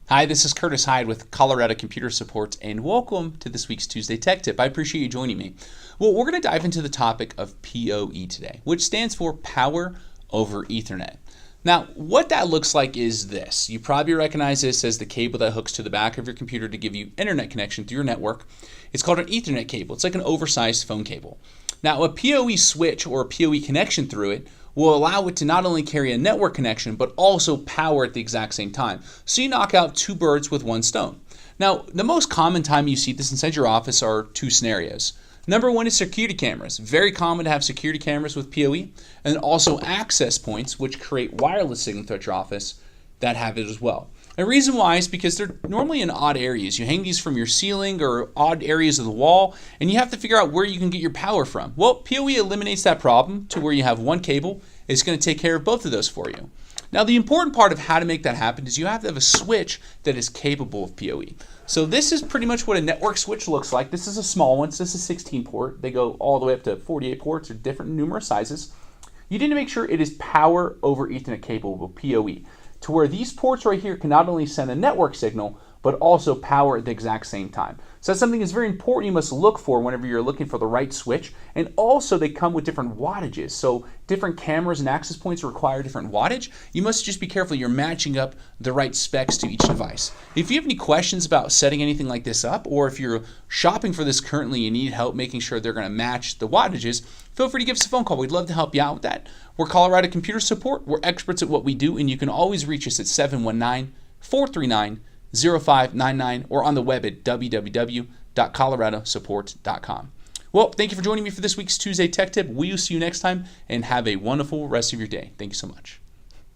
Hi, this is Curtis Hyde with Colorado Computer Support, and welcome to this week's Tuesday Tech Tip. I appreciate you joining me. Well, we're going to dive into the topic of PoE today, which stands for Power over Ethernet. Now, what that looks like is this. You probably recognize this as the cable that hooks to the back of your computer to give you internet connection through your network. It's called an Ethernet cable. It's like an oversized phone cable. Now, a PoE switch or a PoE connection through it will allow it to not only carry a network connection, but also power at the exact same time. So you knock out two birds with one stone. Now, the most common time you see this inside your office are two scenarios. Number one is security cameras. Very common to have security cameras with PoE, and also access points, which create wireless signal throughout your office that have it as well. The reason why is because they're normally in odd areas. You hang these from your ceiling or odd areas of the wall, and you have to figure out where you can get your power from. Well, PoE eliminates that problem to where you have one cable. It's going to take care of both of those for you. Now, the important part of how to make that happen is you have to have a switch that is capable of PoE. So this is pretty much what a network switch looks like. This is a small one. So this is 16 port. They go all the way up to 48 ports or different numerous sizes. You need to make sure it is power over Ethernet capable of PoE, to where these ports right here can not only send a network signal, but also power at the exact same time. So that's something that's very important you must look for whenever you're looking for the right switch. And also they come with different wattages. So different cameras and access points require different wattage. You must just be careful you're matching up the right specs to each device. If you have any questions about setting anything like this up, or if you're shopping for this currently and need help making sure they're going to match the wattages, feel free to give us a phone call. We'd love to help you out with that. We're Colorado Computer Support. We're experts at what we do, and you can always reach us at 719-439-0599 or on the web at www.coloradosupport.com. Well, thank you for joining me for this week's Tuesday Tech Tip. We'll see you next time, and have a wonderful rest of your day. Thank you so much.